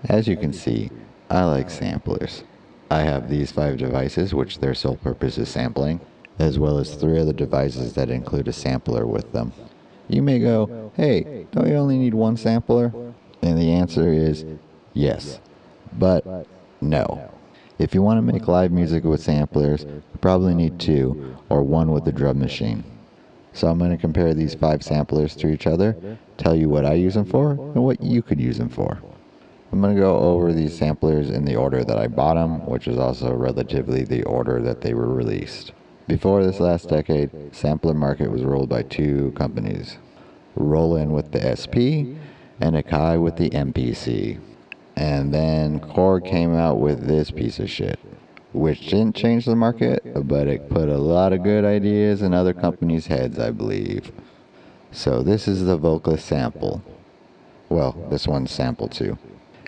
As you can see, I like samplers. I have these 5 devices which their sole purpose is sampling, as well as 3 other devices that include a sampler with them. You may go, hey, don't you only need 1 sampler? And the answer is yes, but no. If you want to make live music with samplers, you probably need 2, or 1 with the drum machine. So I'm going to compare these 5 samplers to each other, tell you what I use them for, and what you could use them for. I'm going to go over these samplers in the order that I bought them, which is also relatively the order that they were released. Before this last decade, sampler market was ruled by 2 companies. Roland with the SP, and Akai with the MPC. And then Korg came out with this piece of shit, which didn't change the market, but it put a lot of good ideas in other companies' heads, I believe. So this is the Volca Sample. Well, this one's Sample too.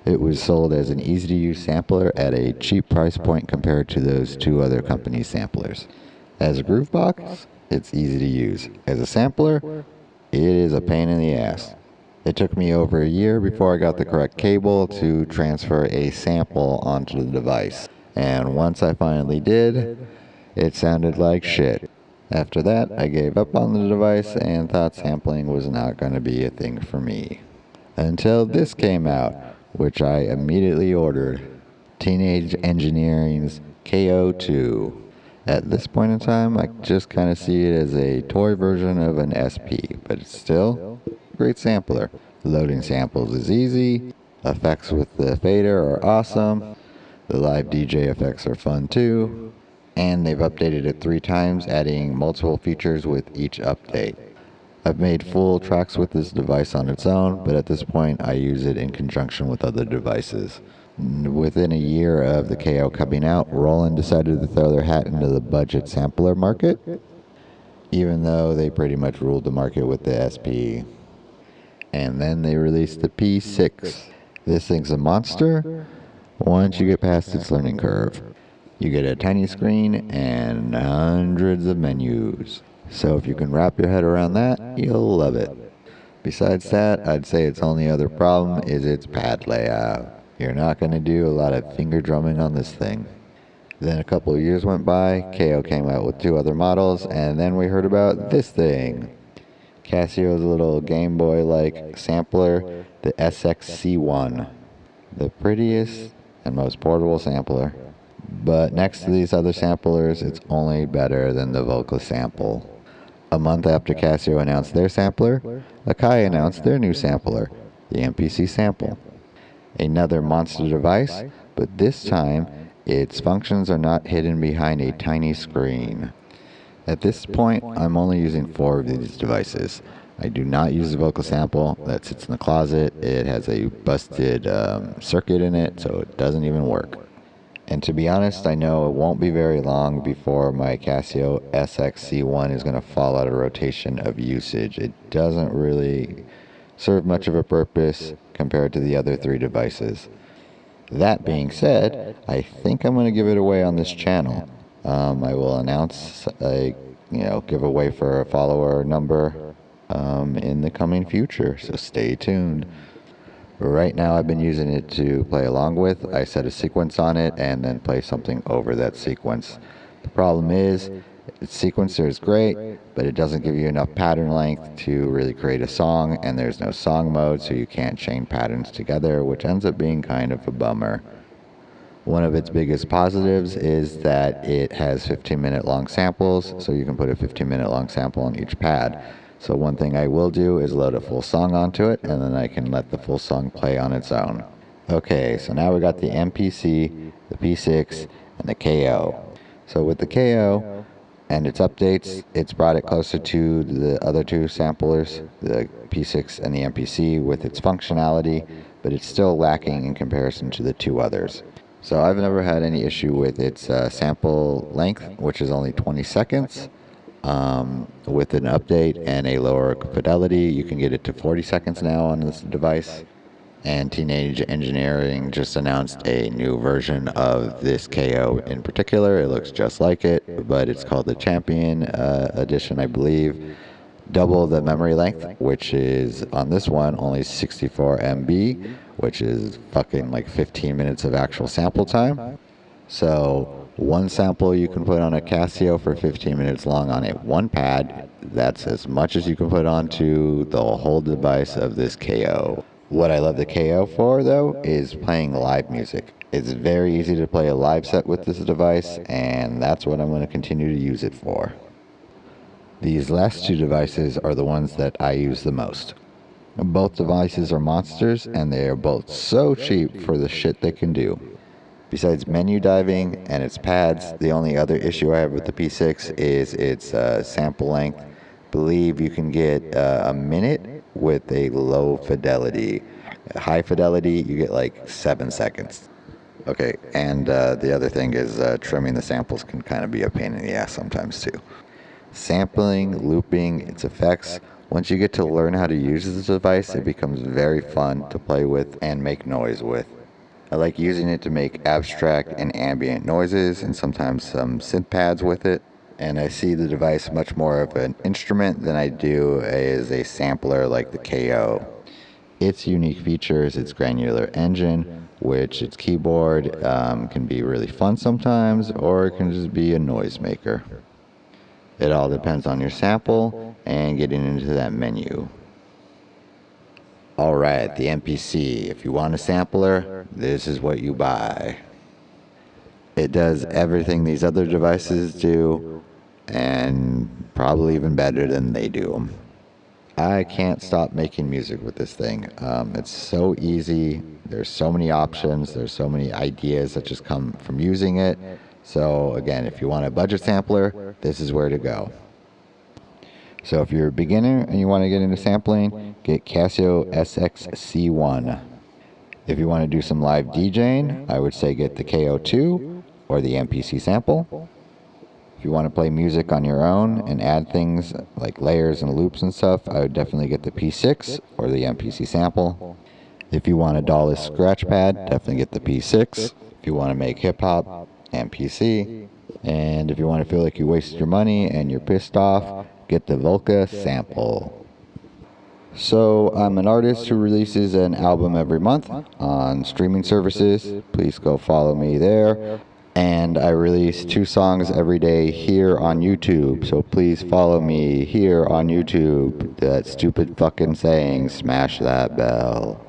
It was sold as an easy-to-use sampler at a cheap price point compared to those 2 other companies' samplers. As a groove box, it's easy to use. As a sampler, it is a pain in the ass. It took me over a year before I got the correct cable to transfer a sample onto the device. And once I finally did, it sounded like shit. After that, I gave up on the device and thought sampling was not going to be a thing for me. Until this came out, which I immediately ordered. Teenage Engineering's KO2. At this point in time, I just kind of see it as a toy version of an SP, but it's still a great sampler. Loading samples is easy, effects with the fader are awesome, the live DJ effects are fun too, and they've updated it 3 times, adding multiple features with each update. I've made full tracks with this device on its own, but at this point I use it in conjunction with other devices. Within a year of the KO coming out, Roland decided to throw their hat into the budget sampler market, even though they pretty much ruled the market with the SP. And then they released the P6. This thing's a monster once you get past its learning curve. You get a tiny screen and hundreds of menus. So if you can wrap your head around that, you'll love it. Besides that, I'd say its only other problem is its pad layout. You're not going to do a lot of finger drumming on this thing. Then a couple of years went by, KO came out with 2 other models, and then we heard about this thing. Casio's little Game Boy-like sampler, the Sxc1. The prettiest and most portable sampler. But next to these other samplers, it's only better than the Volca Sample. A month after Casio announced their sampler, Akai announced their new sampler, the MPC Sample. Another monster device, but this time, its functions are not hidden behind a tiny screen. At this point, I'm only using 4 of these devices. I do not use the Volca Sample that sits in the closet. It has a busted circuit in it, so it doesn't even work. And to be honest, I know it won't be very long before my Casio Sxc1 is going to fall out of rotation of usage. It doesn't really serve much of a purpose compared to the other 3 devices. That being said, I think I'm going to give it away on this channel. I will announce a giveaway for a follower number in the coming future, so stay tuned. Right now I've been using it to play along with. I set a sequence on it and then play something over that sequence. The problem is, its sequencer is great, but it doesn't give you enough pattern length to really create a song, and there's no song mode, so you can't chain patterns together, which ends up being kind of a bummer. One of its biggest positives is that it has 15-minute long samples, so you can put a 15-minute long sample on each pad. So one thing I will do is load a full song onto it, and then I can let the full song play on its own. Okay, so now we got the MPC, the P6, and the KO. So with the KO and its updates, it's brought it closer to the other 2 samplers, the P6 and the MPC, with its functionality, but it's still lacking in comparison to the 2 others. So I've never had any issue with its sample length, which is only 20 seconds. With an update and a lower fidelity, you can get it to 40 seconds now on this device. And Teenage Engineering just announced a new version of this KO in particular. It looks just like it, but it's called the Champion Edition, I believe. Double the memory length, which is on this one only 64 MB, which is fucking like 15 minutes of actual sample time. So one sample you can put on a Casio for 15 minutes long on one pad. That's as much as you can put onto the whole device of this KO. What I love the KO for, though, is playing live music. It's very easy to play a live set with this device, and that's what I'm going to continue to use it for. These last two devices are the ones that I use the most. Both devices are monsters, and they are both so cheap for the shit they can do. Besides menu diving and its pads, the only other issue I have with the P6 is its sample length. Believe you can get a minute with a low fidelity. High fidelity, you get like 7 seconds. Okay, and the other thing is trimming the samples can kind of be a pain in the ass sometimes too. Sampling, looping, its effects. Once you get to learn how to use this device, it becomes very fun to play with and make noise with. I like using it to make abstract and ambient noises and sometimes some synth pads with it. And I see the device much more of an instrument than I do as a sampler like the KO. Its unique features, its granular engine, which its keyboard can be really fun sometimes, or it can just be a noisemaker. It all depends on your sample and getting into that menu. Alright, the MPC. If you want a sampler, this is what you buy. It does everything these other devices do, and probably even better than they do. I can't stop making music with this thing. It's so easy. There's so many options. There's so many ideas that just come from using it. So again, if you want a budget sampler, this is where to go. So if you're a beginner and you want to get into sampling, get Casio Sxc1. If you want to do some live DJing, I would say get the KO2 or the MPC sample. If you want to play music on your own and add things like layers and loops and stuff, I would definitely get the P6 or the MPC sample. If you want a DAW-less scratch pad, definitely get the P6. If you want to make hip-hop, MPC. And if you want to feel like you wasted your money and you're pissed off, get the Volca Sample. So I'm an artist who releases an album every month on streaming services. Please go follow me there. And I release 2 songs every day here on YouTube. So please follow me here on YouTube. That stupid fucking saying, smash that bell.